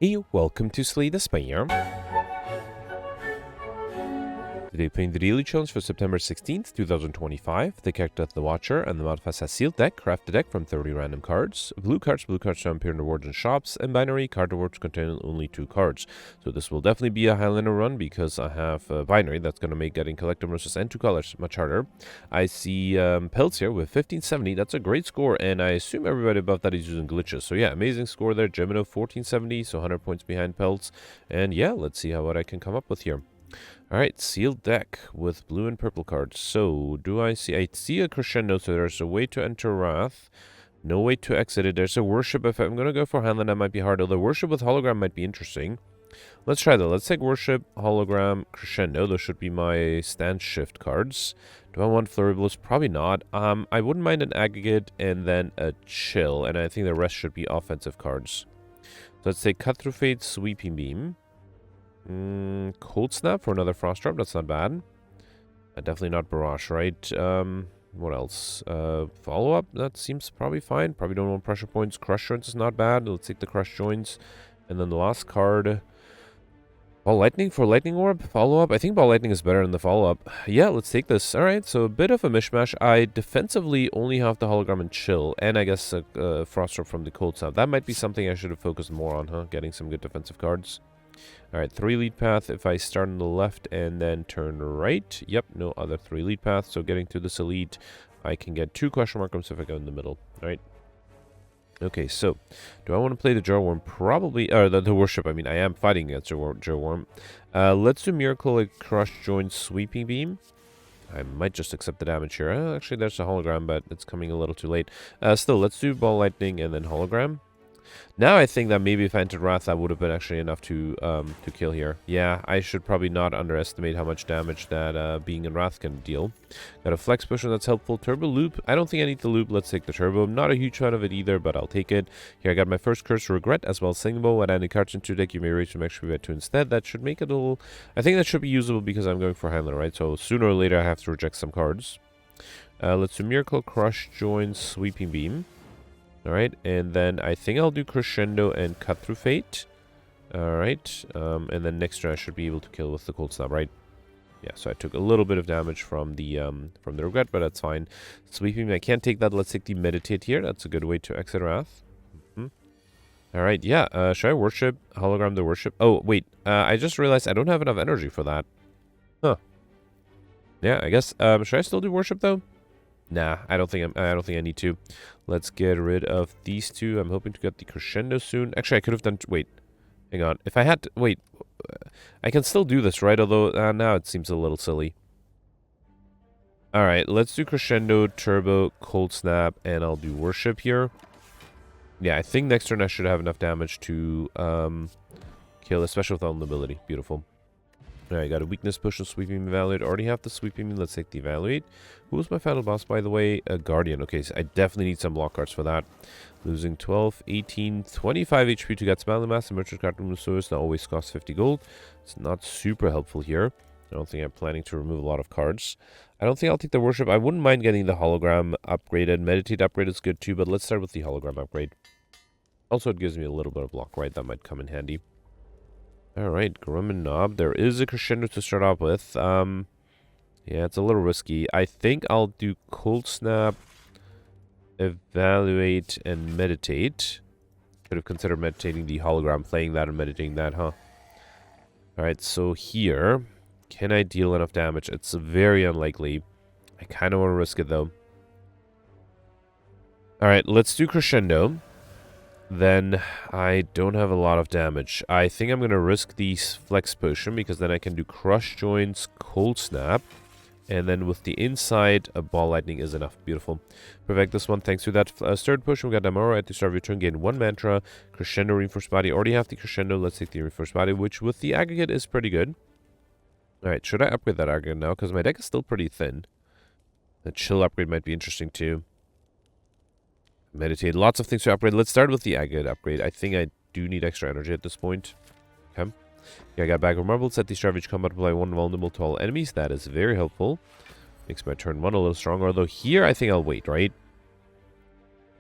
Hey, welcome to Slay the Spire. Today playing the daily challenge for September 16th, 2025. The character of the Watcher and the modifiers has sealed deck. Craft the deck from 30 random cards. Blue cards don't appear in rewards and shops. And binary card rewards contain only 2 cards. So this will definitely be a Highlander run because I have a binary that's going to make getting collector versus and 2 colors much harder. I see Pelts here with 1570. That's a great score, and I assume everybody above that is using glitches. So yeah, amazing score there. Gemino 1470, so 100 points behind Pelts. And yeah, let's see what I can come up with here. Alright, sealed deck with blue and purple cards. So, I see a crescendo, so there's a way to enter Wrath. No way to exit it. There's a worship. If I'm going to go for Handland, that might be hard. Although worship with hologram might be interesting. Let's try that. Let's take worship, hologram, crescendo. Those should be my stand shift cards. Do I want flurry blows? Probably not. I wouldn't mind an aggregate and then a chill. And I think the rest should be offensive cards. So let's take cut through fate, sweeping beam. Cold Snap for another Frost Drop. That's not bad. Definitely not Barrage, right? What else? Follow-up. That seems probably fine. Probably don't want pressure points. Crush Joints is not bad. Let's take the Crush Joints. And then the last card. Ball Lightning for Lightning Orb. Follow-up. I think Ball Lightning is better than the follow-up. Yeah, let's take this. Alright, so a bit of a mishmash. I defensively only have the Hologram and Chill. And I guess a Frost Drop from the Cold Snap. That might be something I should have focused more on, huh? Getting some good defensive cards. Alright, 3 lead path. If I start on the left and then turn right. Yep, no other 3 lead paths. So getting to this elite, I can get 2 question markers if I go in the middle. Alright. Okay, so do I want to play the Jar Worm? Probably, or the Worship. I mean, I am fighting against Jar Worm. Let's do Miracle, like Crush, Joint, Sweeping Beam. I might just accept the damage here. Actually, there's a hologram, but it's coming a little too late. Still, let's do Ball Lightning and then hologram. Now I think that maybe if I entered Wrath, that would have been actually enough to kill here. Yeah, I should probably not underestimate how much damage that being in Wrath can deal. Got a Flex Potion that's helpful. Turbo Loop. I don't think I need the Loop. Let's take the Turbo. I'm not a huge fan of it either, but I'll take it. Here I got my first Curse Regret as well as Singing Bowl. At any cards into deck, you may raise some extra bet 2 instead. That should make it a little... I think that should be usable because I'm going for Handler, right? So sooner or later I have to reject some cards. Let's do Miracle, Crush, Join, Sweeping Beam. Alright, and then I think I'll do Crescendo and Cut Through Fate. Alright, and then next turn I should be able to kill with the Cold Snap, right? Yeah, so I took a little bit of damage from the Regret, but that's fine. Sweeping, I can't take that. Let's take the Meditate here. That's a good way to exit Wrath. Alright, yeah, should I Worship? Hologram the Worship? Oh, wait, I just realized I don't have enough energy for that. Huh. Yeah, I guess, should I still do Worship, though? Nah, I don't think I need to. Let's get rid of these two. I'm hoping to get the Crescendo soon. Actually, I could have done... Wait. Hang on. If I had to... Wait. I can still do this, right? Although, now it seems a little silly. Alright, let's do Crescendo, Turbo, Cold Snap, and I'll do Worship here. Yeah, I think next turn I should have enough damage to kill, especially with vulnerability. Beautiful. Alright, got a Weakness Potion, Sweeping Evaluate. Already have the Sweeping. Let's take the Evaluate. Who was my final boss, by the way? A Guardian. Okay, so I definitely need some block cards for that. Losing 12, 18, 25 HP to get Smiling Mass. The Merchant card removal source now always costs 50 gold. It's not super helpful here. I don't think I'm planning to remove a lot of cards. I don't think I'll take the Worship. I wouldn't mind getting the Hologram upgraded. Meditate upgrade is good too, but let's start with the Hologram upgrade. Also, it gives me a little bit of block, right? That might come in handy. Alright, Grim and Knob. There is a Crescendo to start off with. Yeah, it's a little risky. I think I'll do Cold Snap, Evaluate, and Meditate. Could have considered meditating the hologram, playing that and meditating that, huh? Alright, so here, can I deal enough damage? It's very unlikely. I kind of want to risk it, though. Alright, let's do Crescendo. Then I don't have a lot of damage. I think I'm going to risk the Flex Potion because then I can do Crush Joints, Cold Snap. And then with the inside, a Ball Lightning is enough. Beautiful. Perfect this one. Thanks to that third potion, we got Damaro at the start of your turn. Gain 1 Mantra. Crescendo, Reinforced Body. Already have the Crescendo. Let's take the Reinforced Body, which with the Aggregate is pretty good. Alright, should I upgrade that Aggregate now? Because my deck is still pretty thin. The Chill upgrade might be interesting too. Meditate. Lots of things to upgrade. Let's start with the Aggregate upgrade. I think I do need extra energy at this point. Okay. Yeah, I got Bag of Marbles. Set the start of each combat, apply 1 vulnerable to all enemies. That is very helpful. Makes my turn 1 a little stronger. Although here, I think I'll wait, right?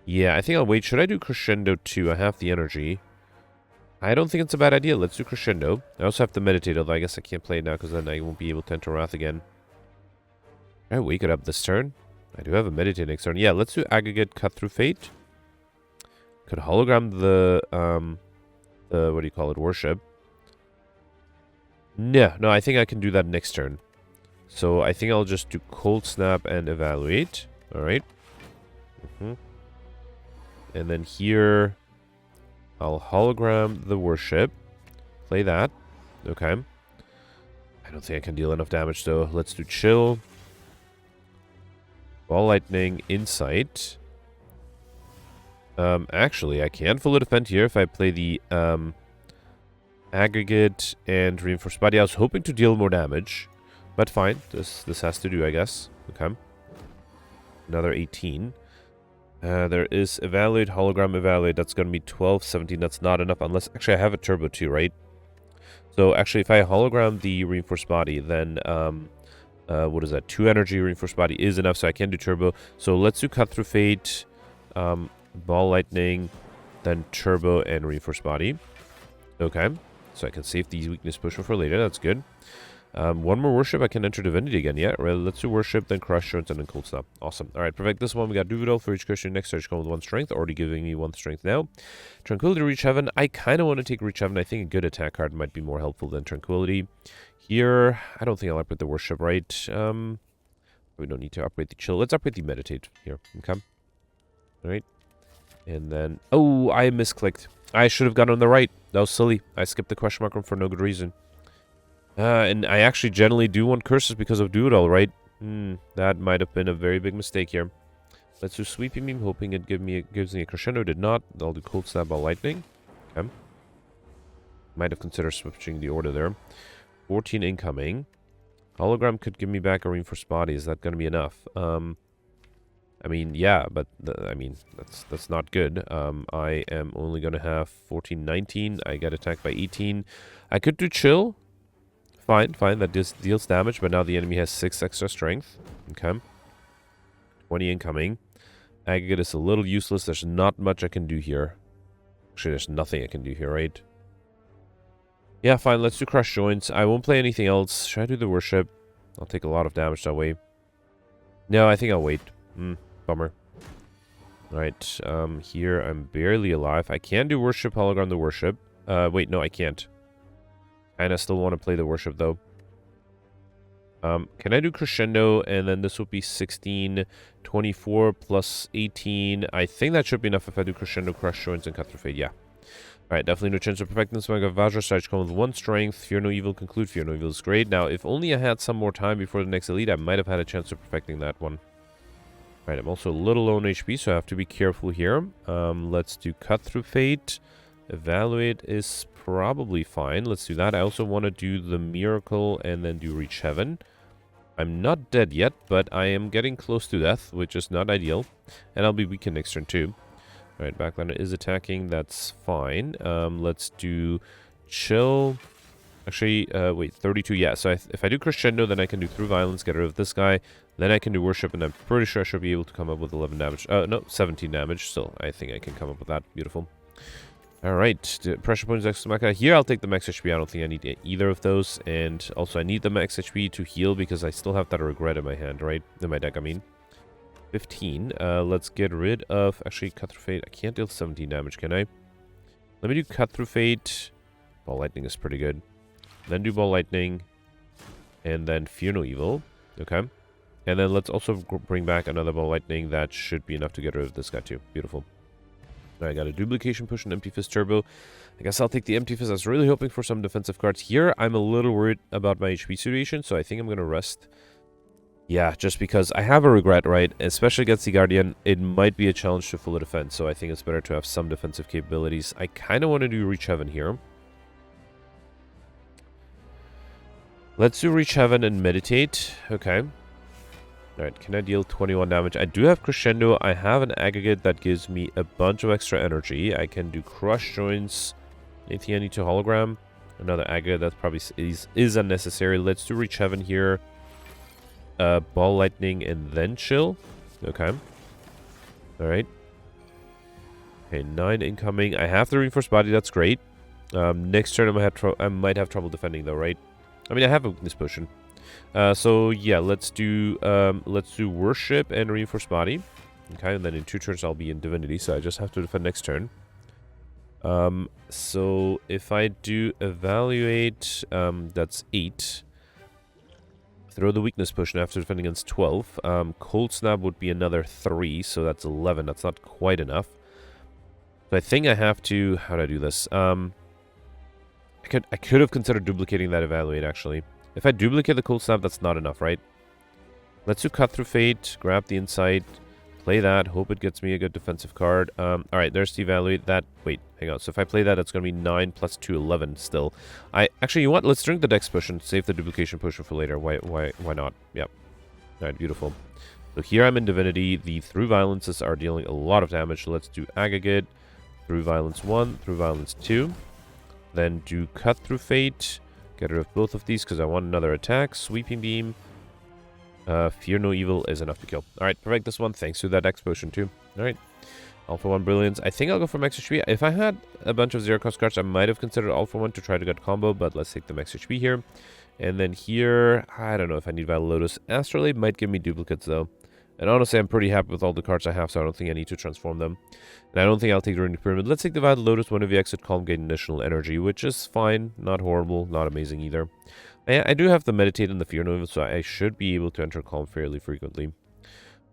Yeah, I think I'll wait. Should I do Crescendo 2? I have the energy. I don't think it's a bad idea. Let's do Crescendo. I also have to meditate, although I guess I can't play it now because then I won't be able to enter Wrath again. Can I wake it up this turn? I do have a meditate next turn. Yeah, let's do Aggregate Cut Through Fate. Could hologram the what do you call it? Worship. No, I think I can do that next turn. So I think I'll just do Cold Snap and Evaluate. Alright. And then here, I'll hologram the Worship. Play that. Okay. I don't think I can deal enough damage though. Let's do Chill. Ball Lightning, Insight. Actually, I can fully defend here if I play the Aggregate and Reinforced Body. I was hoping to deal more damage, but fine. This has to do, I guess. Okay. Another 18. There is Evaluate, Hologram, Evaluate. That's going to be 12, 17. That's not enough unless... Actually, I have a Turbo too, right? So, actually, if I hologram the Reinforced Body, then... what is that? 2 energy Reinforced Body is enough, so I can do Turbo. So, let's do Cut Through Fate, Ball Lightning, then Turbo and Reinforced Body. Okay. So, I can save these weakness pusher for later. That's good. One more Worship. I can enter Divinity again. Yeah, right. Let's do Worship, then Crush Joints, and then Cold Snap. Awesome. All right, perfect. This one, we got Duvidal for each Christian. Next search going with 1 strength. Already giving me 1 strength now. Tranquility, Reach Heaven. I kind of want to take Reach Heaven. I think a good attack card might be more helpful than Tranquility. Here, I don't think I'll upgrade the Worship, right? We don't need to upgrade the Chill. Let's upgrade the Meditate here. Okay. All right. And then... Oh, I misclicked. I should have gone on the right. That was silly. I skipped the question mark for no good reason. And I actually generally do want curses because of Duodal, right? That might have been a very big mistake here. Let's do Sweeping Beam, hoping it gives me a Crescendo. Did not. I'll do Cold Snap, Ball Lightning. Okay. Might have considered switching the order there. 14 incoming. Hologram could give me back a Reinforced Body. Is that going to be enough? I mean, yeah, but that's not good. I am only going to have 14, 19. I get attacked by 18. I could do Chill. Fine. That deals damage, but now the enemy has 6 extra strength. Okay. 20 incoming. Aggregate is a little useless. There's not much I can do here. Actually, there's nothing I can do here, right? Yeah, fine. Let's do Crush Joints. I won't play anything else. Should I do the Worship? I'll take a lot of damage that way. No, I think I'll wait. Bummer. Alright, here I'm barely alive. I can do Worship, Hologram the Worship. Wait, no, I can't. And I still want to play the Worship, though. Can I do Crescendo, and then this will be 16, 24 plus 18. I think that should be enough if I do Crescendo, Crush Joints, and Cut Through Fate, yeah. Alright, definitely no chance of perfecting this one. I got Vajra Strike come with 1 strength. Fear No Evil, Conclude. Fear No Evil is great. Now, if only I had some more time before the next elite, I might have had a chance of perfecting that one. Alright, I'm also a little low on HP, so I have to be careful here. Let's do Cut Through Fate. Evaluate is probably fine. Let's do that. I also want to do the Miracle and then do Reach Heaven. I'm not dead yet, but I am getting close to death, which is not ideal. And I'll be weakened next turn too. Alright, Backlander is attacking. That's fine. Let's do Chill. Actually, wait, 32. Yeah, so if I do Crescendo, then I can do Through Violence, get rid of this guy. Then I can do Worship, and I'm pretty sure I should be able to come up with 11 damage. No, 17 damage. Still, I think I can come up with that. Beautiful. Alright, Pressure Points, Ex Machina. Here, I'll take the Max HP. I don't think I need either of those. And also, I need the Max HP to heal because I still have that Regret in my hand, right? In my deck, I mean. 15. Let's get rid of... Actually, Cut Through Fate. I can't deal 17 damage, can I? Let me do Cut Through Fate. Ball Lightning is pretty good. Then do Ball Lightning. And then Fear No Evil. Okay. And then let's also bring back another Ball Lightning. That should be enough to get rid of this guy too. Beautiful. I got a Duplication Push and Empty Fist Turbo. I guess I'll take the Empty Fist. I was really hoping for some defensive cards here. I'm a little worried about my HP situation, so I think I'm going to rest. Yeah, just because I have a Regret, right? Especially against the Guardian, it might be a challenge to fully defend, so I think it's better to have some defensive capabilities. I kind of want to do Reach Heaven here. Let's do Reach Heaven and Meditate. Okay. Alright, can I deal 21 damage? I do have Crescendo. I have an Aggregate that gives me a bunch of extra energy. I can do Crush Joints. Anything I need to Hologram? Another Aggregate that probably is unnecessary. Let's do Reach Heaven here. Ball Lightning and then Chill. Okay. Alright. Okay, 9 incoming. I have the Reinforced Body. That's great. Next turn I might have trouble defending though, right? I mean, I have a weakness potion. So yeah, let's do worship and reinforce body. Okay, and then in 2 turns I'll be in divinity, so I just have to defend next turn. So if I do evaluate, that's 8. Throw the weakness potion after defending against 12. Cold snap would be another 3, so that's 11. That's not quite enough. So I think I have to. How do I do this? I could have considered duplicating that evaluate actually. If I duplicate the cold snap, that's not enough, right? Let's do cut through fate. Grab the insight. Play that. Hope it gets me a good defensive card. All right, there's the evaluate. That. Wait, hang on. So if I play that, it's going to be 9 plus 2, 11 still. Actually, you know what? Let's drink the dex potion. Save the duplication potion for later. Why not? Yep. All right, beautiful. So here I'm in divinity. The through violences are dealing a lot of damage. So let's do aggregate. Through violence 1, through violence 2. Then do cut through fate. Get rid of both of these because I want another attack. Sweeping beam. Fear no evil is enough to kill. Alright, perfect this one. Thanks to that X potion too. Alright. All for 1 brilliance. I think I'll go for max HP. If I had a bunch of 0 cost cards, I might have considered all for 1 to try to get combo, but let's take the max HP here. And then here, I don't know if I need Violet Lotus. Astrolabe might give me duplicates though. And honestly, I'm pretty happy with all the cards I have, so I don't think I need to transform them. And I don't think I'll take the Runic Pyramid. Let's take the Violet Lotus. Whenever you exit column, gain additional energy, which is fine. Not horrible, not amazing either. I do have the Meditate and the Fear Nova, so I should be able to enter column fairly frequently.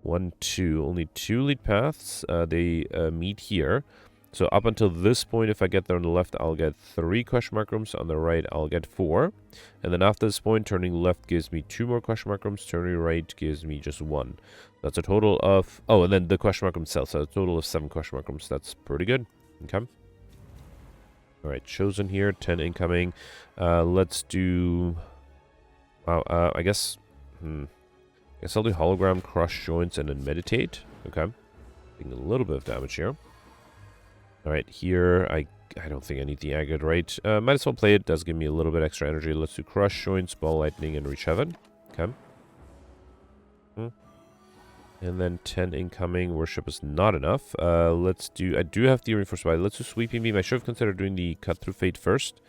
1, 2. Only 2 lead paths. They meet here. So up until this point, if I get there on the left, I'll get 3 question mark rooms. On the right, I'll get 4. And then after this point, turning left gives me 2 more question mark rooms. Turning right gives me just 1. That's a total of... Oh, and then the question mark room itself. So a total of 7 question mark rooms. That's pretty good. Okay. Alright, chosen here. 10 incoming. Let's do... Wow, I guess... I guess I'll do hologram, crush joints, and then meditate. Okay. Taking a little bit of damage here. Alright, here, I don't think I need the agate, right? Might as well play it. Does give me a little bit extra energy. Let's do crush joints, ball lightning, and reach heaven. Okay. And then 10 incoming. Worship is not enough. Let's do... I do have the reinforced body. Let's do sweeping beam. I should have considered doing the cut through fate first.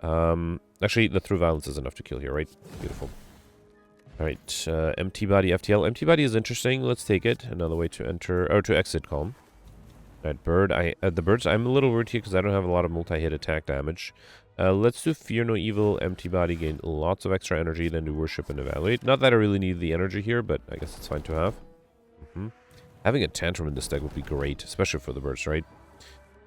Actually, the through violence is enough to kill here, right? Beautiful. Alright, empty body, FTL. Empty body is interesting. Let's take it. Another way to enter... or to exit column. Alright, bird. The birds, I'm a little worried here because I don't have a lot of multi-hit attack damage. Let's do Fear No Evil, Empty Body, gain lots of extra energy, then do Worship and Evaluate. Not that I really need the energy here, but I guess it's fine to have. Having a Tantrum in this deck would be great, especially for the birds, right?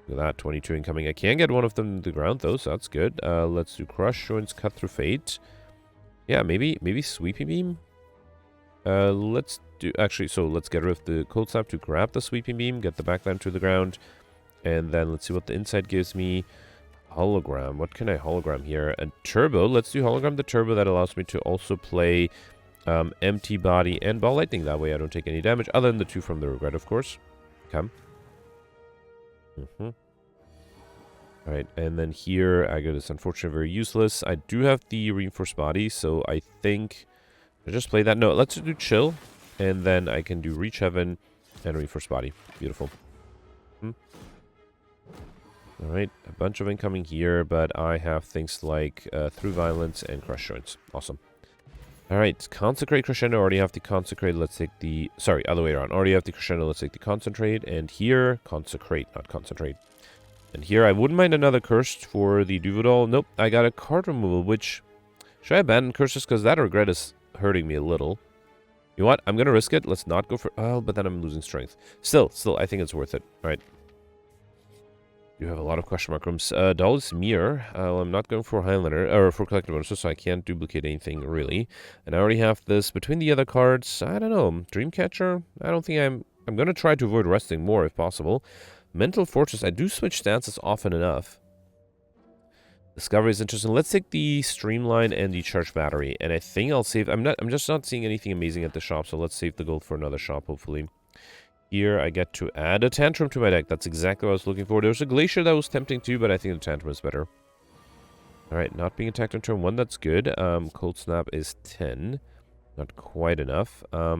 Look at that, 22 incoming. I can get one of them to the ground, though, so that's good. Let's do Crush, Joints, Cut Through Fate. Yeah, maybe Sweeping Beam? Let's do... Actually, so let's get rid of the Cold Snap to grab the Sweeping Beam, get the backline to the ground, and then let's see what the inside gives me. Hologram. What can I hologram here? And Turbo. Let's do Hologram the Turbo. That allows me to also play Empty Body and Ball Lightning. That way I don't take any damage, other than the 2 from the Regret, of course. Okay. Alright, and then here, I got this unfortunately very useless. I do have the Reinforced Body, so I think... I just play that. No, let's do Chill, and then I can do Reach Heaven and Reinforced Body. Beautiful. Alright, a bunch of incoming here, but I have things like Through Violence and Crush Joints. Awesome. Alright, Consecrate Crescendo. Already have the Consecrate. Let's take the... Sorry, other way around. Already have the Crescendo. Let's take the Concentrate. And here, Consecrate, not Concentrate. And here, I wouldn't mind another Cursed for the Duvidal. Nope, I got a card removal, which... Should I abandon Curses? Because that Regret is hurting me a little. You know what? I'm going to risk it. Let's not go for... Oh, but then I'm losing strength. Still, I think it's worth it. Alright. You have a lot of question mark rooms. Doll's Mirror. I'm not going for Highlander, or for collective bonuses, so I can't duplicate anything, really. And I already have this between the other cards. I don't know. Dreamcatcher? I don't think I'm going to try to avoid resting more, if possible. Mental Fortress. I do switch stances often enough. Discovery is interesting. Let's take the Streamline and the Charge Battery. And I think I'll save... I'm just not seeing anything amazing at the shop, so let's save the gold for another shop, hopefully. Here, I get to add a Tantrum to my deck. That's exactly what I was looking for. There was a Glacier that was tempting too, but I think the Tantrum is better. Alright, not being attacked on turn 1, that's good. Cold Snap is 10. Not quite enough. I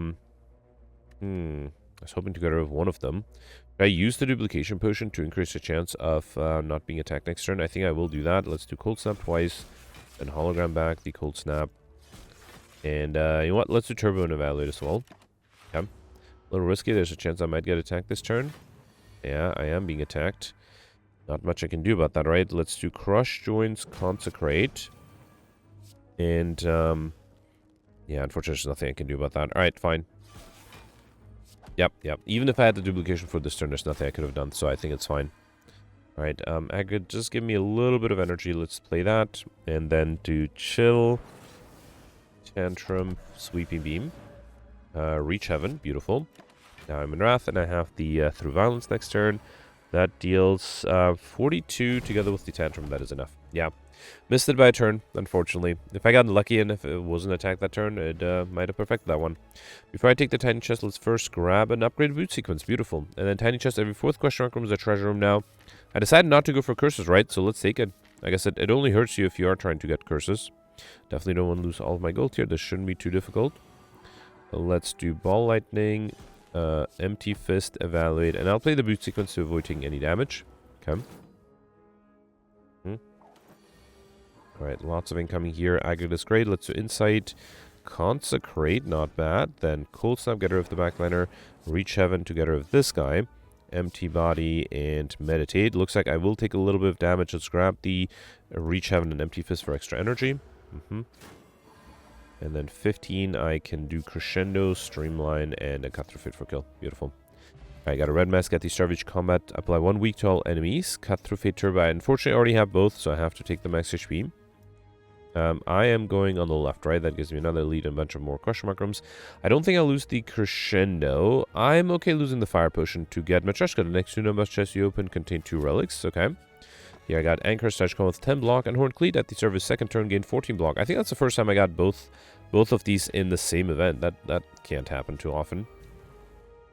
was hoping to get rid of one of them. I use the duplication potion to increase the chance of not being attacked next turn. I think I will do that. Let's do cold snap twice, then hologram back the cold snap, and you know what? Let's do turbo and evaluate as well. Okay, a little risky. There's a chance I might get attacked this turn. Yeah, I am being attacked. Not much I can do about that, right? Let's do crush joints, consecrate, and yeah, unfortunately, there's nothing I can do about that. All right, fine. Yep. Even if I had the duplication for this turn, there's nothing I could have done, so I think it's fine. Alright, Agrid, just give me a little bit of energy. Let's play that. And then do chill, tantrum, sweeping beam, reach heaven, beautiful. Now I'm in wrath, and I have the through violence next turn. That deals 42 together with the tantrum. That is enough. Yeah. Missed it by a turn, unfortunately. If I got lucky and if it wasn't attacked that turn, it might have perfected that one. Before I take the tiny chest, let's first grab an upgraded boot sequence. Beautiful. And then tiny chest, every fourth question mark room is a treasure room now. I decided not to go for curses, right? So let's take it. Like I said, it only hurts you if you are trying to get curses. Definitely don't want to lose all of my gold here. This shouldn't be too difficult. Let's do ball lightning, empty fist, evaluate. And I'll play the boot sequence to avoid taking any damage. Okay. Alright, lots of incoming here. Agate is great. Let's do Insight. Consecrate, not bad. Then Cold Snap, get rid of the backliner. Reach Heaven to get rid of this guy. Empty Body and Meditate. Looks like I will take a little bit of damage. Let's grab the Reach Heaven and Empty Fist for extra energy. And then 15, I can do Crescendo, Streamline, and a Cut Through Fate for kill. Beautiful. I got a red mask at the Starvage Combat. Apply 1 weak to all enemies. Cut Through Fate Turbo. I unfortunately already have both, so I have to take the max HP. I am going on the left, right? That gives me another lead and a bunch of more question mark rooms. I don't think I'll lose the Crescendo. I'm okay losing the Fire Potion to get Matryoshka. The next 2 numbers chest you open contain 2 relics. Okay. Here I got Anchor, Starch Cone with 10 block, and Horned Cleat at the service second turn gained 14 block. I think that's the first time I got both of these in the same event. That can't happen too often.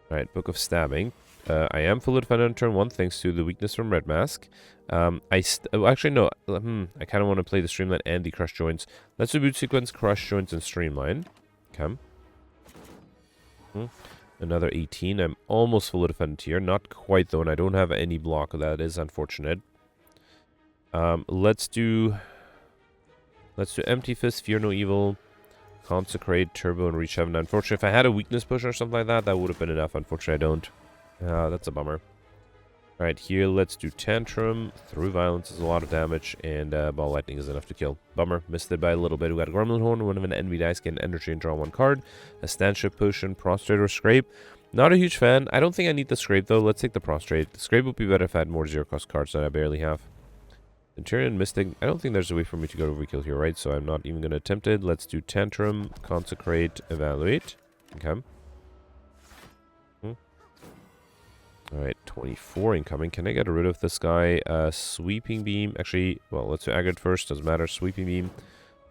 Alright, Book of Stabbing. I am fully defended on turn 1 thanks to the weakness from Red Mask. Actually, no. I kind of want to play the Streamline and the Crush Joints. Let's do Boot Sequence, Crush Joints, and Streamline. Okay. Another 18. I'm almost fully defended here. Not quite, though, and I don't have any block. That is unfortunate. Let's do Empty Fist, Fear No Evil, Consecrate, Turbo, and Reach Heaven. Unfortunately, if I had a weakness push or something like that, that would have been enough. Unfortunately, I don't. That's a bummer. Alright, here, let's do Tantrum. Through Violence is a lot of damage, and Ball Lightning is enough to kill. Bummer. Missed it by a little bit. We got a Gremlin Horn, one of an enemy dice, get an energy and draw 1 card. A Stanship Potion, Prostrate or Scrape. Not a huge fan. I don't think I need the Scrape, though. Let's take the Prostrate. The Scrape would be better if I had more 0-cost cards that I barely have. Centurion, Mystic. I don't think there's a way for me to go to overkill here, right? So I'm not even going to attempt it. Let's do Tantrum, Consecrate, Evaluate. Okay. Alright, 24 incoming. Can I get rid of this guy? Sweeping Beam. Actually, well, let's do Agate first. Doesn't matter. Sweeping Beam.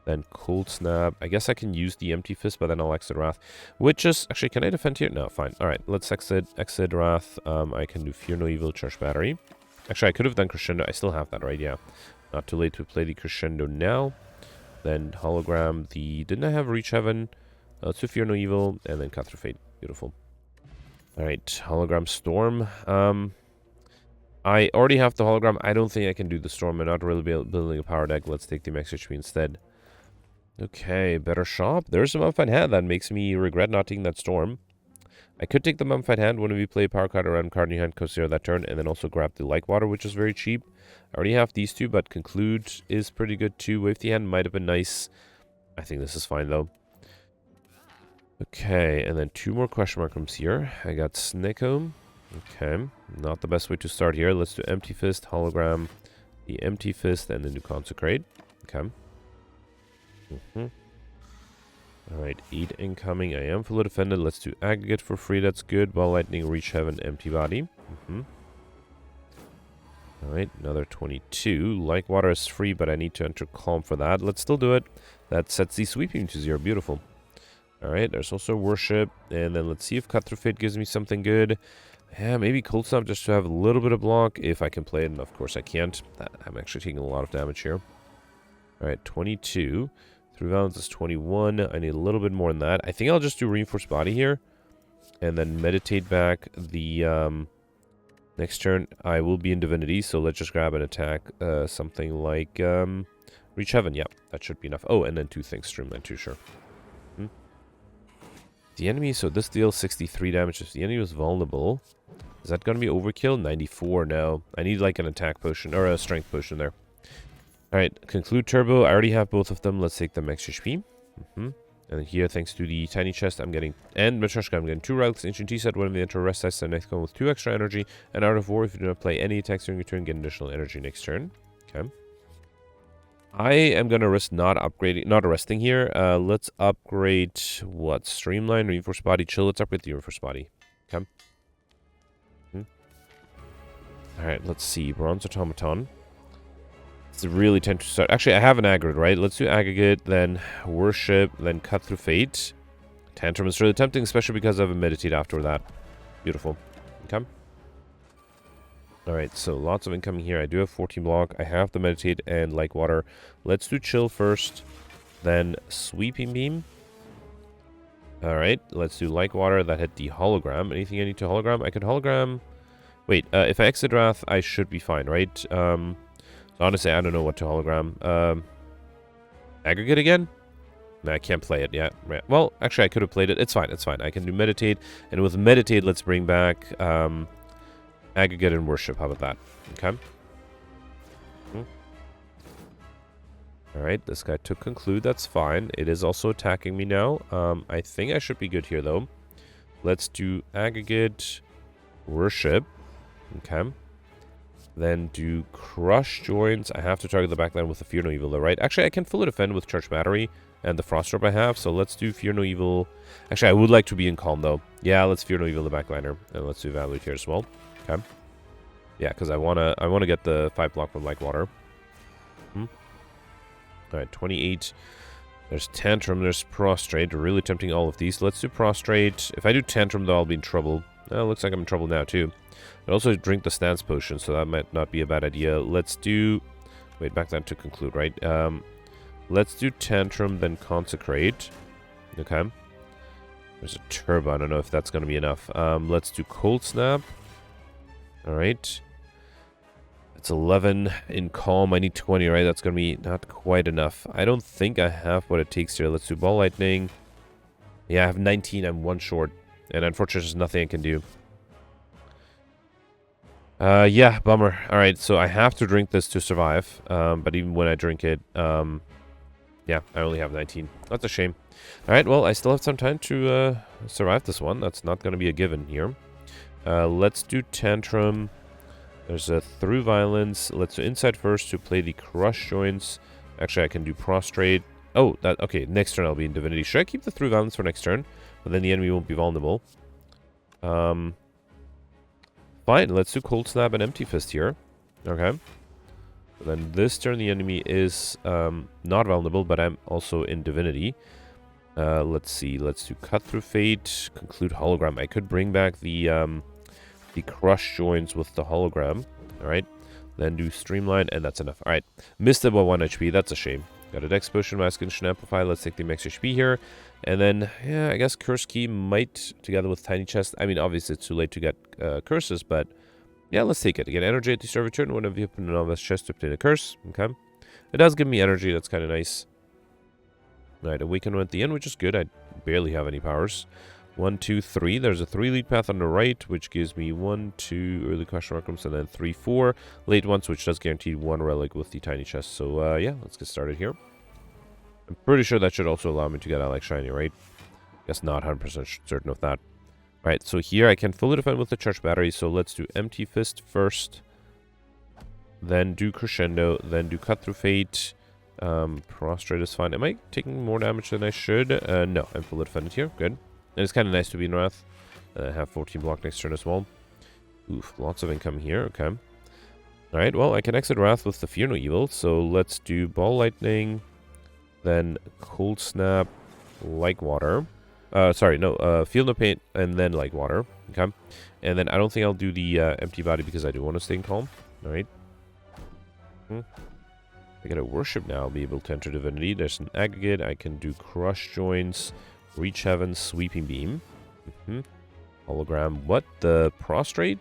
Then Cold Snap. I guess I can use the Empty Fist, but then I'll exit Wrath. Which is... Actually, can I defend here? No, fine. Alright, let's exit Wrath. I can do Fear No Evil, Charge Battery. Actually, I could have done Crescendo. I still have that, right? Yeah. Not too late to play the Crescendo now. Then Hologram. Didn't I have Reach Heaven? Let's do Fear No Evil. And then Cut Through Fate. Beautiful. Alright, Hologram Storm. I already have the Hologram. I don't think I can do the Storm. I'm not really building a power deck. Let's take the Max HP instead. Okay, better shop. There's a Mummified Hand. That makes me regret not taking that Storm. I could take the Mummified Hand when we play a power card or random card in your hand, consider that turn, and then also grab the Like Water, which is very cheap. I already have these two, but Conclude is pretty good too. Wave the Hand might have been nice. I think this is fine though. Okay, and then 2 more question mark rooms here. I got Snecomb. Okay, not the best way to start here. Let's do Empty Fist, Hologram, the Empty Fist, and then do Consecrate. Okay. Alright, 8 incoming. I am fully defended. Let's do Aggregate for free. That's good. Ball Lightning, Reach Heaven, Empty Body. Alright, another 22. Like Water is free, but I need to enter Calm for that. Let's still do it. That sets the Sweeping to 0. Beautiful. Alright, there's also Worship. And then let's see if Cut Through Fate gives me something good. Yeah, maybe Cold Snap just to have a little bit of block. If I can play it, and of course I can't. I'm actually taking a lot of damage here. Alright, 22. Through Violence is 21. I need a little bit more than that. I think I'll just do Reinforced Body here. And then Meditate back the Next turn, I will be in Divinity, so let's just grab an attack. Something like Reach Heaven. Yeah, that should be enough. Oh, and then 2 things. Streamline 2, sure. The enemy, so this deals 63 damage. If the enemy was vulnerable, is that going to be overkill? 94 now. I need like an attack potion, or a strength potion there. Alright, conclude turbo. I already have both of them. Let's take them extra HP. And here, thanks to the tiny chest, I'm getting, and Matryoshka, I'm getting 2 relics, ancient tea set, 1 of the enter rest size, next one with 2 extra energy, and out of war, if you do not play any attacks during your turn, get additional energy next turn. Okay. I am gonna risk not arresting here. Let's upgrade what? Streamline, reinforced body, chill. Let's upgrade the reinforced body. Okay. Alright, let's see. Bronze automaton. It's really tend to start. Actually, I have an aggregate, right? Let's do aggregate, then worship, then cut through fate. Tantrum is really tempting, especially because I have a meditate after that. Beautiful. Okay. Alright, so lots of incoming here. I do have 14 block. I have the meditate and like water. Let's do chill first, then sweeping beam. Alright, let's do like water. That hit the hologram. Anything I need to hologram? I could hologram. Wait, if I exit Wrath, I should be fine, right? So honestly, I don't know what to hologram. Aggregate again? No, I can't play it yet. Yeah. Well, actually, I could have played it. It's fine, it's fine. I can do meditate. And with meditate, let's bring back aggregate and worship. How about that? Okay. Alright, this guy took conclude. That's fine. It is also attacking me now. I think I should be good here, though. Let's do aggregate worship. Okay. Then do crush joints. I have to target the backline with the Fear No Evil, though, right? Actually, I can fully defend with Charge Battery and the Frost Orb I have, so let's do Fear No Evil. Actually, I would like to be in Calm, though. Yeah, let's Fear No Evil the backliner, and let's do Evaluate here as well. Okay. Yeah, because I wanna get the 5 block from Like Water. Alright, 28. There's Tantrum, there's Prostrate. Really tempting all of these. Let's do Prostrate. If I do Tantrum, though, I'll be in trouble. Looks like I'm in trouble now, too. I also drink the Stance Potion, so that might not be a bad idea. Let's do... Wait, back then to conclude, right? Let's do Tantrum, then Consecrate. Okay. There's a Turbo. I don't know if that's going to be enough. Let's do Cold Snap. Alright. It's 11 in Calm. I need 20, right? That's going to be not quite enough. I don't think I have what it takes here. Let's do Ball Lightning. Yeah, I have 19. I'm 1 short. And unfortunately, there's nothing I can do. Yeah, bummer. Alright, so I have to drink this to survive. But even when I drink it, yeah, I only have 19. That's a shame. Alright, well, I still have some time to survive this one. That's not going to be a given here. Let's do Tantrum. There's a Through Violence. Let's do Inside first to play the Crush Joints. Actually, I can do Prostrate. Oh, that okay. Next turn I'll be in Divinity. Should I keep the Through Violence for next turn? But then the enemy won't be vulnerable. Fine, let's do Cold Snap and Empty Fist here. Okay. Then this turn the enemy is not vulnerable, but I'm also in Divinity. Let's see. Let's do Cut Through Fate. Conclude Hologram. I could bring back the Crush Joints with the Hologram. Alright. Then do Streamline, and that's enough. Alright. Missed it by 1 HP. That's a shame. Got a Dex Potion, Mask and Amplify. Let's take the max HP here. And then, yeah, I guess Curse Key might, together with Tiny Chest. I mean, obviously, it's too late to get curses, but yeah, let's take it. Again, energy at the start of your turn whenever you open a novice chest to obtain a curse. Okay. It does give me energy. That's kind of nice. Alright, Awaken at the end, which is good. I barely have any powers. 1, 2, 3. There's a 3 lead path on the right, which gives me 1, 2 early question markers, and then 3, 4 late ones, which does guarantee 1 relic with the tiny chest. So, yeah, let's get started here. I'm pretty sure that should also allow me to get Alex Shiny, right? Guess not 100% certain of that. Alright, so here I can fully defend with the Charge Battery, so let's do Empty Fist first. Then do Crescendo, then do Cut Through Fate. Prostrate is fine. Am I taking more damage than I should? No, I'm fully defended here. Good. And it's kind of nice to be in Wrath. I have 14 block next turn as well. Oof, lots of income here. Okay. Alright, well, I can exit Wrath with the Fear No Evil. So let's do Ball Lightning. Then Cold Snap. Like Water. Sorry, no. Feel No Pain. And then Like Water. Okay. And then I don't think I'll do the Empty Body because I do want to stay in Calm. Alright. I get a Worship now. I'll be able to enter Divinity. There's an Aggregate. I can do Crush Joints. Reach Heaven, Sweeping Beam. Hologram. What? The Prostrate?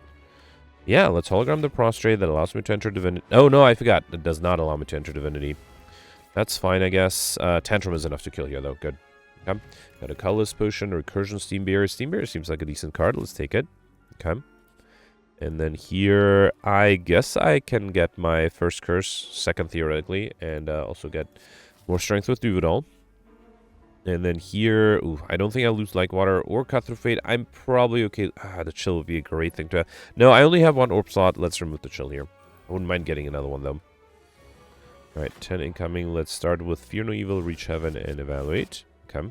Yeah, let's hologram the prostrate. That allows me to enter divinity. Oh, no, I forgot. It does not allow me to enter divinity. That's fine, I guess. Tantrum is enough to kill here, though. Good. Okay. Got a colorless potion, recursion, steam barrier. Steam barrier seems like a decent card. Let's take it. Okay. And then here, I guess I can get my first curse, second theoretically, and also get more strength with Duvidal. And then here, ooh, I don't think I'll lose Like Water or Cut Through Fate. I'm probably okay. The chill would be a great thing to have. No, I only have one orb slot. Let's remove the chill here. I wouldn't mind getting another one, though. Alright, 10 incoming. Let's start with Fear No Evil, Reach Heaven, and Evaluate. Okay.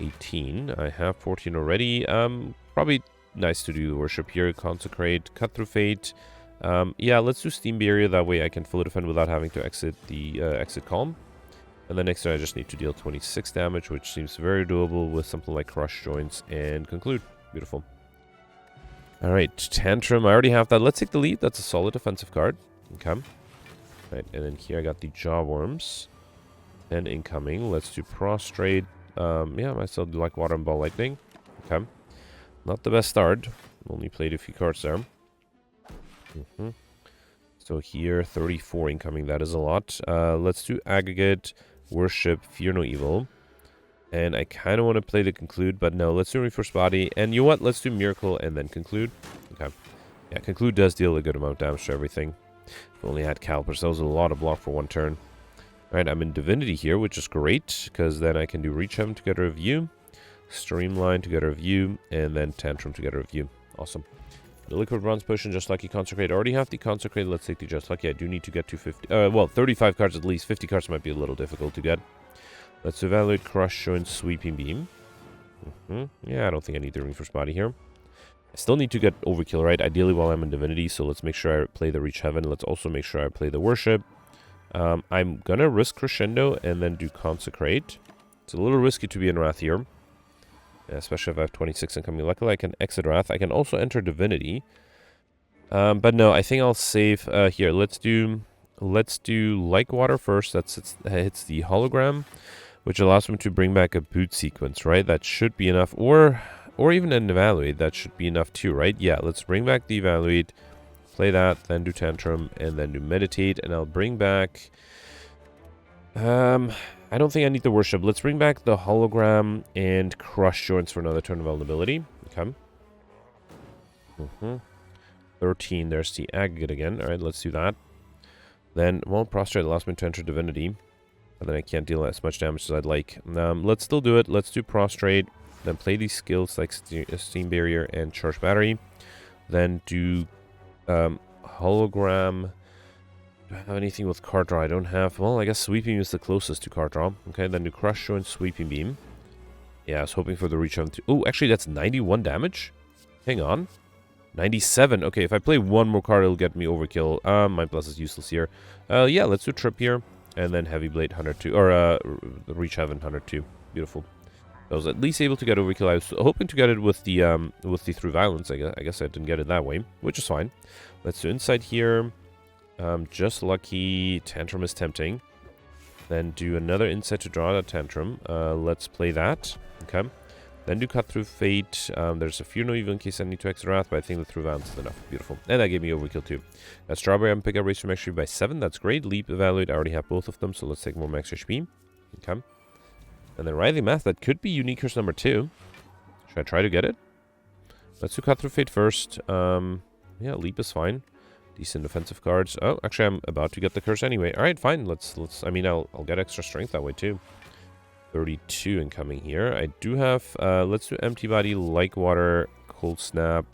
18. I have 14 already. Probably nice to do Worship here. Consecrate, Cut Through Fate. Yeah, let's do Steam Barrier. That way I can fully defend without having to exit the exit Calm. And then next turn I just need to deal 26 damage, which seems very doable with something like Crush Joints and Conclude. Beautiful. Alright, Tantrum. I already have that. Let's take the lead. That's a solid defensive card. Okay. Right, and then here I got the Jaw Worms. 10 incoming. Let's do Prostrate. Yeah, I still do Like Water and Ball Lightning. Okay. Not the best start. Only played a few cards there. So here, 34 incoming. That is a lot. Let's do Aggregate, Worship, Fear No Evil. And I kind of want to play the Conclude, but no, let's do Reinforced Body. And you know what? Let's do Miracle and then Conclude. Okay. Yeah, Conclude does deal a good amount of damage to everything. If only had Calipers, that was a lot of block for one turn. Alright, I'm in Divinity here, which is great, because then I can do Reach Heaven to get a review, Streamline to get a review, and then Tantrum to get a review. Awesome. The Liquid Bronze Potion, Just Lucky, Consecrate. I already have the Consecrate. Let's take the Just Lucky. I do need to get to 50. Well, 35 cards at least. 50 cards might be a little difficult to get. Let's evaluate Crush, Join, Sweeping Beam. Yeah, I don't think I need the Reinforced Body here. I still need to get Overkill, right? Ideally while I'm in Divinity, so let's make sure I play the Reach Heaven. Let's also make sure I play the Worship. I'm gonna risk Crescendo and then do Consecrate. It's a little risky to be in Wrath here. Especially if I have 26 incoming. Luckily, I can exit Wrath. I can also enter Divinity. But no, I think I'll save here. Let's do Like Water first. That hits the hologram, which allows me to bring back a boot sequence, right? That should be enough. Or even an Evaluate. That should be enough too, right? Yeah, let's bring back the Evaluate. Play that, then do Tantrum, and then do Meditate. And I'll bring back... I don't think I need the Worship. Let's bring back the Hologram and Crush Joints for another turn of vulnerability. Okay. 13. There's the Aggregate again. Alright, let's do that. Then, well, Prostrate allows me to enter Divinity. And then I can't deal as much damage as I'd like. Let's still do it. Let's do Prostrate. Then play these skills like Steam Barrier and Charge Battery. Then do Hologram... Do I have anything with card draw? I don't have... Well, I guess Sweeping is the closest to card draw. Okay, then do Crush, Join, Sweeping Beam. Yeah, I was hoping for the Reach Heaven. Oh, actually, that's 91 damage? Hang on. 97. Okay, if I play one more card, it'll get me Overkill. Mind Blast is useless here. Yeah, let's do Trip here. And then Heavy Blade 102. Or, Reach Heaven 102. Beautiful. I was at least able to get Overkill. I was hoping to get it with the Through Violence. I guess I didn't get it that way, which is fine. Let's do Insight here. Just Lucky. Tantrum is tempting. Then do another Insight to draw that Tantrum. Let's play that. Okay. Then do Cut Through Fate. There's a Fear No Evil in case I need to exit Wrath, but I think the Through Violence is enough. Beautiful. And that gave me Overkill too. Strawberry, I'm pick up Race from Max HP by 7. That's great. Leap, Evaluate. I already have both of them, so let's take more Max HP. Okay. And then Writhing Math. That could be Unique Curse number 2. Should I try to get it? Let's do Cut Through Fate first. Yeah, Leap is fine. Decent defensive cards. Oh, actually, I'm about to get the curse anyway. All right, fine. Let's. I mean, I'll get extra strength that way too. 32 incoming here. I do have. Let's do Empty Body, Like Water, Cold Snap.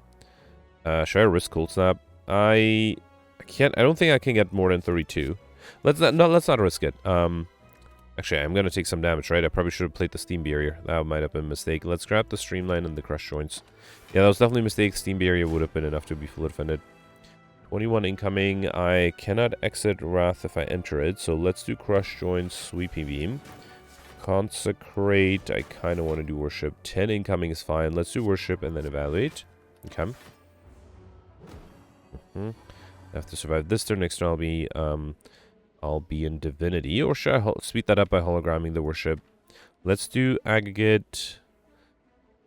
Should I risk Cold Snap? I can't. I don't think I can get more than 32. Let's not risk it. Actually, I'm gonna take some damage, right? I probably should have played the Steam Barrier. That might have been a mistake. Let's grab the Streamline and the Crush Joints. Yeah, that was definitely a mistake. Steam Barrier would have been enough to be full defended. 21 incoming. I cannot exit Wrath if I enter it, so let's do Crush Joints, Sweeping Beam. Consecrate. I kind of want to do Worship. 10 incoming is fine. Let's do Worship and then Evaluate. Okay. I have to survive this turn. Next turn I'll be in Divinity. Or should I speed that up by hologramming the Worship? Let's do Aggregate.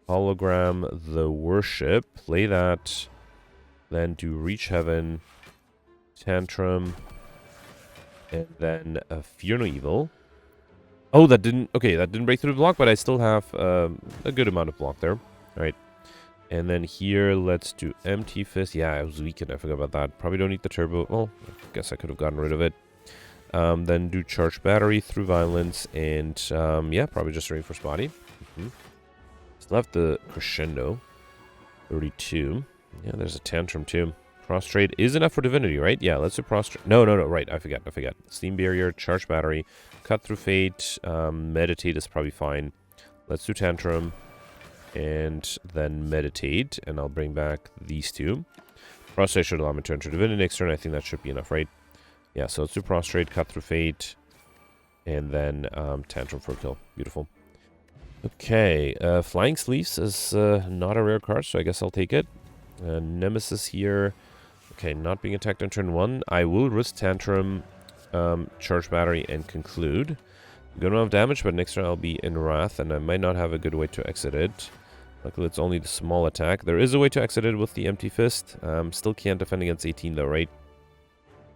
Hologram the Worship. Play that. Then do Reach Heaven. Tantrum. And then Fear No Evil. Oh, that didn't... Okay, that didn't break through the block, but I still have a good amount of block there. All right. And then here, let's do Empty Fist. Yeah, I was weakened. I forgot about that. Probably don't need the turbo. Well, I guess I could have gotten rid of it. Then do Charge Battery through Violence. And, yeah, probably just Reinforced Body. Still have the Crescendo. 32. Yeah, there's a Tantrum, too. Prostrate is enough for Divinity, right? Yeah, let's do Prostrate. No, right. I forgot. Steam Barrier, Charge Battery, Cut Through Fate, Meditate is probably fine. Let's do Tantrum. And then Meditate, and I'll bring back these two. Prostrate should allow me to turn to Divinity next turn. I think that should be enough, right? Yeah, so let's do Prostrate, Cut Through Fate, and then Tantrum for a kill. Beautiful. Okay, Flying Sleeves is not a rare card, so I guess I'll take it. Nemesis here. Okay, not being attacked on turn 1. I will risk Tantrum, Charge Battery, and conclude. I'm gonna have damage, but next turn I'll be in Wrath, and I might not have a good way to exit it. Luckily, it's only the small attack. There is a way to exit it with the Empty Fist. Still can't defend against 18, though, right?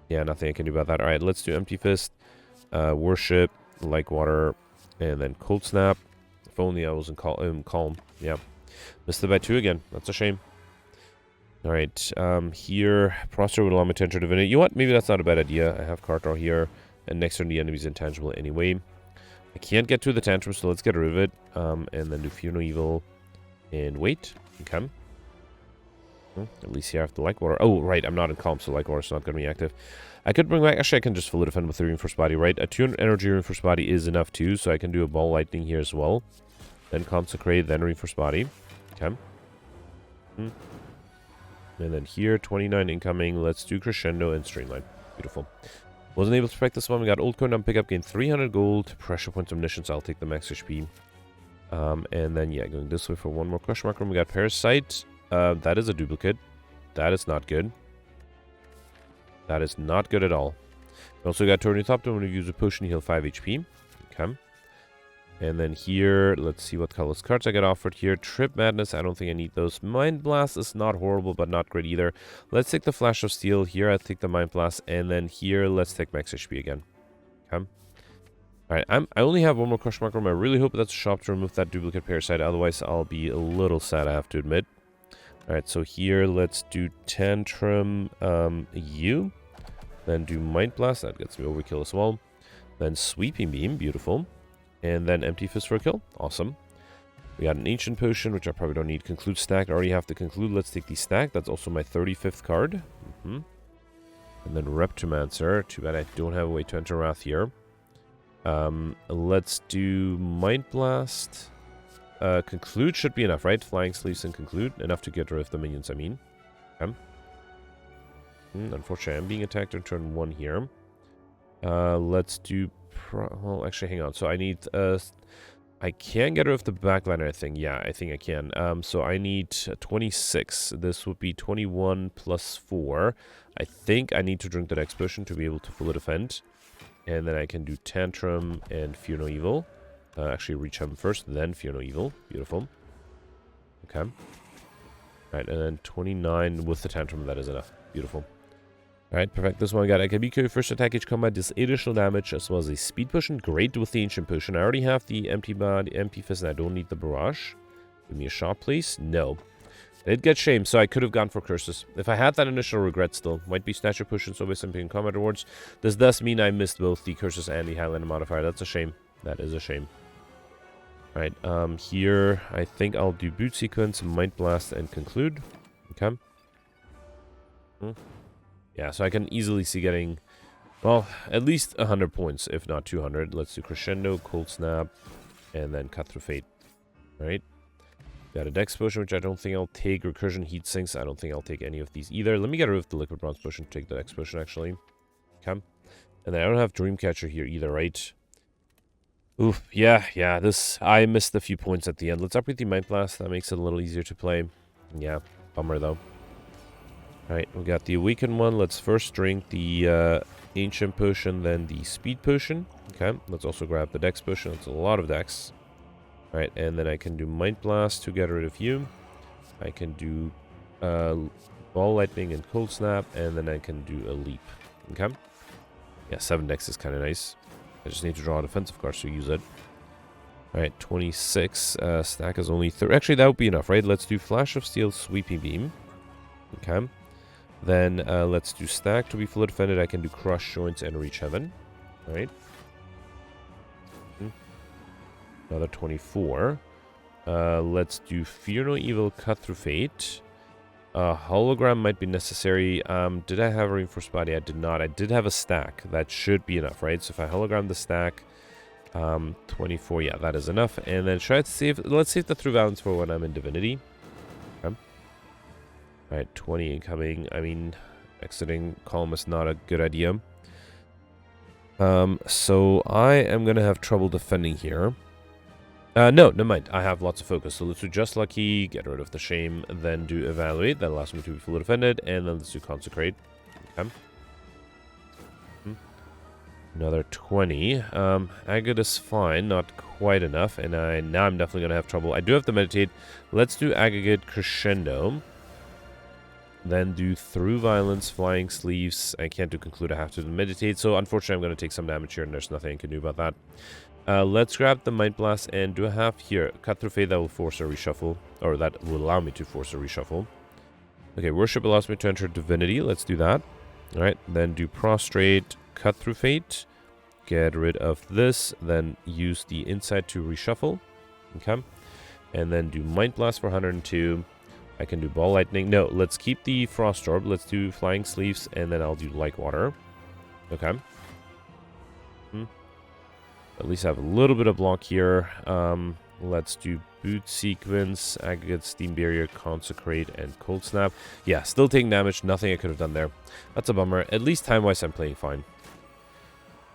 Yeah, nothing I can do about that. All right, let's do Empty Fist, Worship, Like Water, and then Cold Snap. If only I wasn't calm. Yeah. Missed it by 2 again. That's a shame. All right, here, Prostrate would allow me to enter Divinity. You know what? Maybe that's not a bad idea. I have card draw here, and next turn the enemy's intangible anyway. I can't get to the Tantrum, so let's get rid of it. And then do Fear No Evil. And wait. Okay. At least here I have the Like Water. Oh, right. I'm not in Calm, so Like Water's not going to be active. I could bring back... Actually, I can just fully defend with the Reinforced Body, right? A 200 energy Reinforced Body is enough, too. So I can do a Ball Lightning here as well. Then Consecrate, then Reinforced Body. Okay. And then here, 29 incoming. Let's do Crescendo and Streamline. Beautiful. Wasn't able to protect this one. We got Old Coin on pickup, gain 300 gold. Pressure Point Omniscience. I'll take the max HP. And then, yeah, going this way for one more question mark room. We got Parasite. That is a duplicate. That is not good. That is not good at all. We also got Turning Top. When we use a potion, heal 5 HP. Okay. And then here, let's see what colors cards I got offered here. Trip Madness, I don't think I need those. Mind Blast is not horrible, but not great either. Let's take the Flash of Steel. Here, I'll take the Mind Blast. And then here, let's take Max HP again. Okay. Alright, I only have one more question mark room. I really hope that's a shop to remove that duplicate Parasite. Otherwise, I'll be a little sad, I have to admit. Alright, so here, let's do Tantrum U. Then do Mind Blast. That gets me overkill as well. Then Sweeping Beam. Beautiful. And then Empty Fist for a kill. Awesome. We got an Ancient Potion, which I probably don't need. Conclude stacked. I already have to conclude. Let's take the stack. That's also my 35th card. And then Reptomancer. Too bad I don't have a way to enter Wrath here. Let's do Mind Blast. Conclude should be enough, right? Flying Sleeves and Conclude. Enough to get rid of the minions, I mean. Okay. Unfortunately, I'm being attacked on turn 1 here. Let's do... Well, actually, hang on. So I need... I can get rid of the backliner, I think. Yeah, I think I can. So I need 26. This would be 21 plus 4. I think I need to drink the next potion to be able to fully defend. And then I can do Tantrum and Fear No Evil. Actually, Reach Heaven first, then Fear No Evil. Beautiful. Okay. Right, and then 29 with the Tantrum. That is enough. Beautiful. Alright, perfect. This one got Akabiko. First attack each combat does additional damage as well as a speed potion. Great with the Ancient Potion. I already have the Empty Fist and I don't need the Barrage. Give me a shot, please. No. I did get shamed, so I could have gone for Curses. If I had that initial regret still. Might be Snatcher Potion, so with something in combat rewards. This does mean I missed both the Curses and the Highlander modifier. That's a shame. That is a shame. Alright, here I think I'll do Boot Sequence, Mind Blast, and Conclude. Okay. Yeah, so I can easily see getting, well, at least 100 points, if not 200. Let's do Crescendo, Cold Snap, and then Cut Through Fate. Alright. Got a Dex Potion, which I don't think I'll take. Recursion, Heat Sinks, I don't think I'll take any of these either. Let me get rid of the Liquid Bronze Potion to take the Dex Potion, actually. Okay. And then I don't have Dreamcatcher here either, right? Oof, yeah, this, I missed a few points at the end. Let's upgrade the Mind Blast, that makes it a little easier to play. Yeah, bummer though. Alright, we got the Awakened one. Let's first drink the Ancient Potion, then the Speed Potion. Okay, let's also grab the Dex Potion. That's a lot of Dex. Right, and then I can do Mind Blast to get rid of you. I can do Ball Lightning and Cold Snap, and then I can do a Leap. Okay? Yeah, 7 decks is kind of nice. I just need to draw a defensive card to use it. Alright, 26. Stack is only 30. Actually, that would be enough, right? Let's do Flash of Steel, Sweeping Beam. Okay. Then let's do Stack to be fully defended. I can do Crush, Joints, and Reach Heaven. Alright. Another 24. Let's do Fear No Evil, Cut Through Fate. Hologram might be necessary. Did I have a Reinforced Body? I did not. I did have a stack. That should be enough, right? So if I hologram the stack, 24, yeah, that is enough. And then let's save the Through Balance for when I'm in Divinity. Okay. Alright, 20 incoming. I mean, exiting column is not a good idea. So I am going to have trouble defending here. No, never mind. I have lots of focus. So let's do Just Lucky, get rid of the Shame, then do Evaluate. That allows me to be fully defended. And then let's do Consecrate. Okay. Another 20. Agate is fine, not quite enough. And now I'm definitely going to have trouble. I do have to meditate. Let's do Aggregate Crescendo. Then do Through Violence, Flying Sleeves. I can't do Conclude. I have to meditate. So unfortunately, I'm going to take some damage here, and there's nothing I can do about that. Let's grab the Mind Blast and do a half here. Cut Through Fate, that will force a reshuffle. Or that will allow me to force a reshuffle. Okay, Worship allows me to enter Divinity. Let's do that. Alright, then do Prostrate, Cut Through Fate. Get rid of this. Then use the Insight to reshuffle. Okay. And then do Mind Blast for 102. I can do Ball Lightning. No, let's keep the Frost Orb. Let's do Flying Sleeves, and then I'll do Like Water. Okay. At least I have a little bit of block here. Let's do Boot Sequence, Aggregate, Steam Barrier, Consecrate, and Cold Snap. Yeah, still taking damage. Nothing I could have done there. That's a bummer. At least time-wise, I'm playing fine.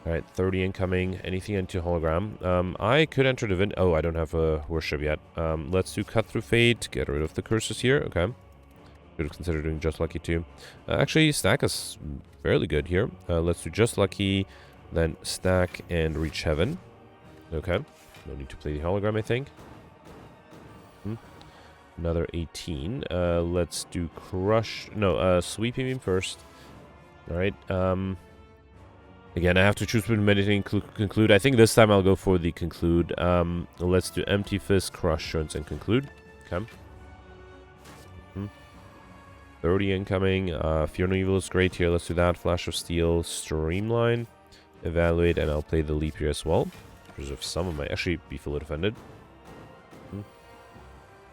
Alright, 30 incoming. Anything into Hologram. I could enter Divinity. Oh, I don't have a Worship yet. Let's do Cut Through Fate. Get rid of the curses here. Okay. Could have considered doing Just Lucky too. Actually, Stack is fairly good here. Let's do Just Lucky. Then Stack and Reach Heaven. Okay. No need to play the Hologram, I think. Another 18. Let's do Crush. No, Sweeping Beam first. Alright. Again, I have to choose between Meditate and Conclude. I think this time I'll go for the Conclude. Let's do Empty Fist, Crush, Joints, and Conclude. Okay. 30 incoming. Fear No Evil is great here. Let's do that. Flash of Steel, Streamline. Evaluate, and I'll play the Leap here as well. Preserve some of my... Actually, be fully defended.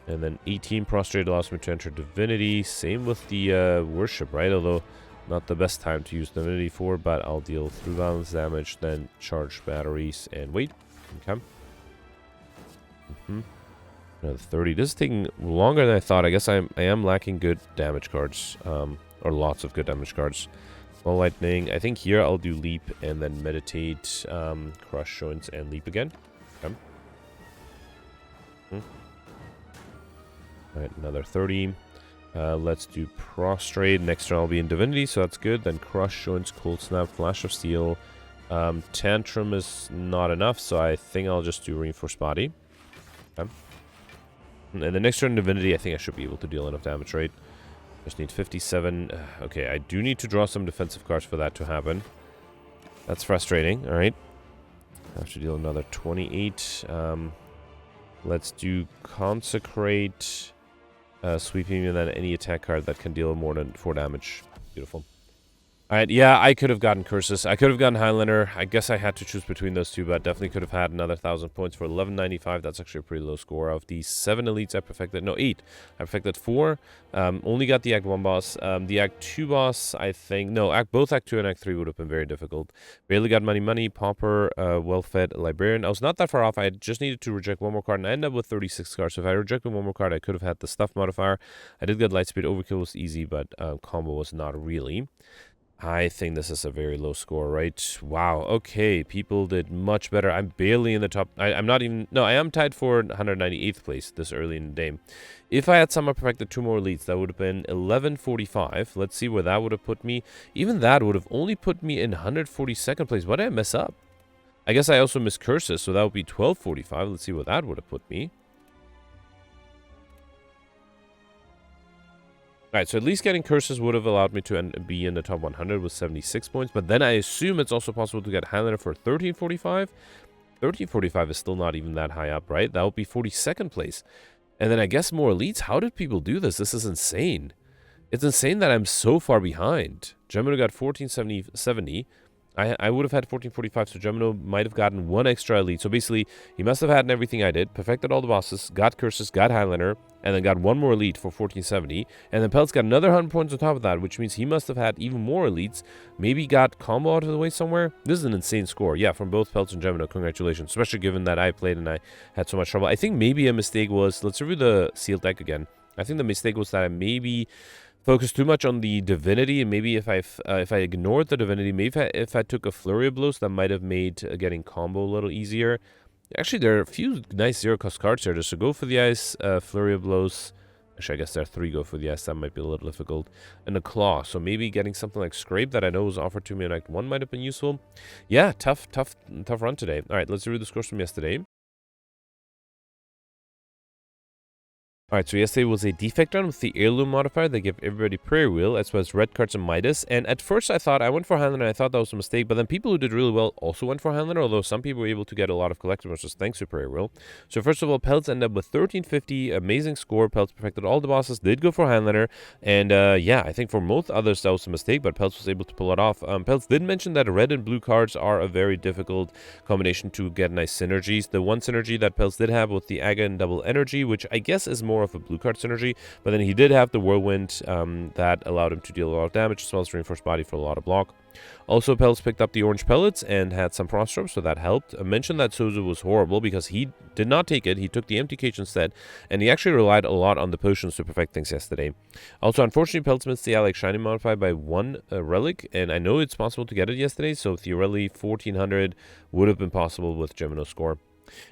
And then 18 Prostrate allows me to enter Divinity. Same with the Worship, right? Although, not the best time to use Divinity for, but I'll deal Through Balance damage, then charge batteries, and wait. Okay. Another 30. This is taking longer than I thought. I guess I am lacking good damage cards. Or lots of good damage cards. Ball Lightning. I think here I'll do Leap and then Meditate, Crush, Joints, and Leap again. Okay. Alright, another 30. Let's do Prostrate. Next turn I'll be in Divinity, so that's good. Then Crush, Joints, Cold Snap, Flash of Steel. Tantrum is not enough, so I think I'll just do Reinforced Body. Okay. And the next turn in Divinity, I think I should be able to deal enough damage, right? Just need 57. Okay, I do need to draw some defensive cards for that to happen. That's frustrating. Alright. I have to deal another 28. Let's do Consecrate, Sweeping, and then any attack card that can deal more than 4 damage. Beautiful. Alright, yeah, I could have gotten Curses. I could have gotten Highlander. I guess I had to choose between those two, but definitely could have had another 1,000 points for 1195. That's actually a pretty low score. Of the 7 elites I perfected, no, 8. I perfected 4. Only got the Act 1 boss. The Act 2 boss, I think, no, both Act 2 and Act 3 would have been very difficult. Barely got Money, Pauper, Well-Fed, Librarian. I was not that far off. I just needed to reject one more card, and I ended up with 36 cards. So if I rejected one more card, I could have had the Stuff modifier. I did get Lightspeed. Overkill was easy, but combo was not really. I think this is a very low score, right? Wow, okay, people did much better. I'm barely in the top. I'm not even... No, I am tied for 198th place this early in the game. If I had somehow perfected 2 more elites, that would have been 1145. Let's see where that would have put me. Even that would have only put me in 142nd place. What did I mess up? I guess I also missed curses, so that would be 1245. Let's see what that would have put me. Alright, so at least getting curses would have allowed me to be in the top 100 with 76 points. But then I assume it's also possible to get Highlander for 1345. 1345 is still not even that high up, right? That would be 42nd place. And then I guess more elites. How did people do this? This is insane. It's insane that I'm so far behind. Gemino got 1470. I would have had 1445, so Gemino might have gotten one extra elite. So basically, he must have had everything I did, perfected all the bosses, got curses, got Highlander, and then got one more elite for 1470. And then Peltz got another 100 points on top of that, which means he must have had even more elites. Maybe got combo out of the way somewhere. This is an insane score. Yeah, from both Peltz and Gemino. Congratulations, especially given that I played and I had so much trouble. I think maybe a mistake was, let's review the sealed deck again. I think the mistake was that I maybe focused too much on the divinity, and maybe if I ignored the divinity, maybe if I took a flurry of blows, that might have made getting combo a little easier. Actually, there are a few nice zero-cost cards here. Just to go for the ice, flurry of blows. Actually, I guess there are 3 go for the ice. That might be a little difficult. And a claw. So maybe getting something like scrape that I know was offered to me in Act 1 might have been useful. Yeah, tough run today. All right, let's review the scores from yesterday. Alright, so yesterday was a defect run with the heirloom modifier. They give everybody prayer wheel, as well as red cards and Midas. And at first I thought I went for Highlander and I thought that was a mistake, but then people who did really well also went for Highlander, although some people were able to get a lot of collectibles just thanks to prayer wheel. So first of all, Peltz ended up with 1350, amazing score. Peltz perfected all the bosses, did go for Highlander, and yeah, I think for most others that was a mistake, but Peltz was able to pull it off. Peltz did mention that red and blue cards are a very difficult combination to get nice synergies. The one synergy that Peltz did have was the Aga and double energy, which I guess is more of a blue card synergy, but then he did have the whirlwind that allowed him to deal a lot of damage, as well as reinforced body for a lot of block. Also, Peltz picked up the orange pellets and had some frost drops, so that helped. I mentioned that Sozu was horrible because he did not take it. He took the empty cage instead, and he actually relied a lot on the potions to perfect things yesterday. Also, unfortunately, Peltz missed the Alex Shiny modifier by 1 relic, and I know it's possible to get it yesterday, so theoretically 1400 would have been possible with Gemino's score.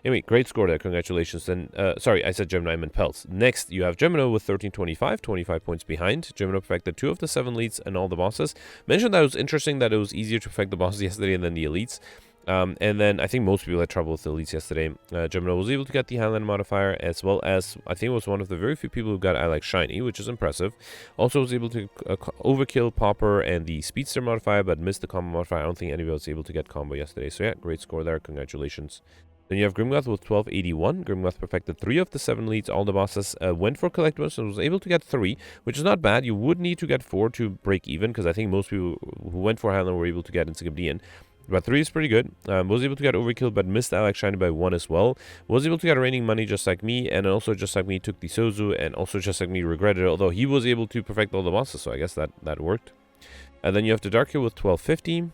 Anyway, great score there. Congratulations. And sorry, I said Gemini, I meant Peltz. Next, you have Gemino with 1325, 25 points behind. Gemino perfected 2 of the 7 leads and all the bosses. Mentioned that it was interesting that it was easier to perfect the bosses yesterday than the elites. And then I think most people had trouble with the elites yesterday. Gemino was able to get the Highlander modifier, as well as I think it was one of the very few people who got I Like Shiny, which is impressive. Also was able to overkill Popper and the Speedster modifier, but missed the combo modifier. I don't think anybody was able to get combo yesterday. So yeah, great score there. Congratulations. Then you have Grimgoth with 1281. Grimgoth perfected 3 of the 7 leads. All the bosses went for collectibles and was able to get 3, which is not bad. You would need to get 4 to break even, because I think most people who went for Highlander were able to get Insignifiant. But 3 is pretty good. Was able to get Overkill, but missed Alex Shiny by 1 as well. Was able to get Raining Money just like me, and also just like me took the Sozu, and also just like me regretted it, although he was able to perfect all the bosses, so I guess that worked. And then you have the Dark Hill with 1250.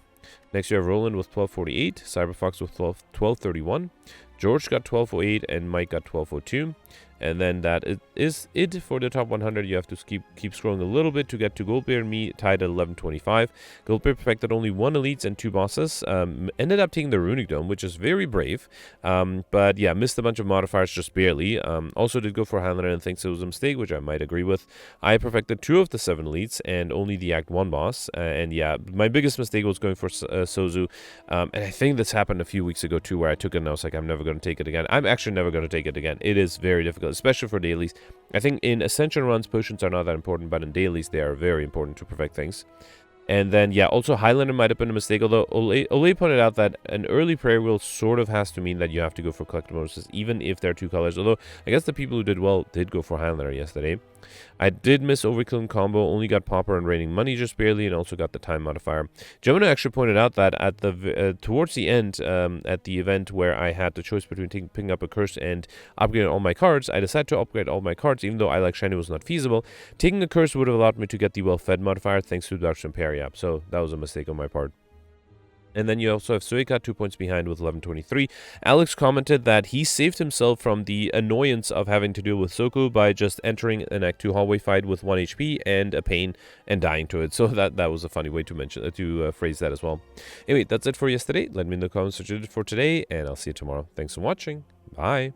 Next you have Roland with 1248, Cyberfox with 1231, George got 1208, and Mike got 1202. And then that is it for the top 100. You have to keep scrolling a little bit to get to Goldbear and me tied at 1125. Goldbear perfected only 1 elites and 2 bosses. Ended up taking the Runic Dome, which is very brave. But yeah, missed a bunch of modifiers just barely. Also did go for Highlander and thinks it was a mistake, which I might agree with. I perfected 2 of the 7 elites and only the Act 1 boss. And yeah, my biggest mistake was going for Sozu. And I think this happened a few weeks ago too, where I took it and I was like, I'm never going to take it again. I'm actually never going to take it again. It is very difficult, especially for dailies. I think in Ascension runs, potions are not that important, but in dailies, they are very important to perfect things. And then, yeah, also Highlander might have been a mistake, although Ole pointed out that an early prayer wheel sort of has to mean that you have to go for collectible bonuses, even if they're 2 colors, although I guess the people who did well did go for Highlander yesterday. I did miss Overkill and combo, only got Popper and Raining Money just barely, and also got the time modifier. Gemini actually pointed out that at the towards the end, at the event where I had the choice between picking up a curse and upgrading all my cards, I decided to upgrade all my cards, even though I Like Shiny was not feasible. Taking a curse would have allowed me to get the Well-Fed modifier, thanks to Dark Imperium, so that was a mistake on my part. And then you also have Suika, 2 points behind with 1123. Alex commented that he saved himself from the annoyance of having to deal with Soku by just entering an Act 2 hallway fight with 1 HP and a pain and dying to it. So that was a funny way to phrase that as well. Anyway, that's it for yesterday. Let me know in the comments what you did for today, and I'll see you tomorrow. Thanks for watching. Bye.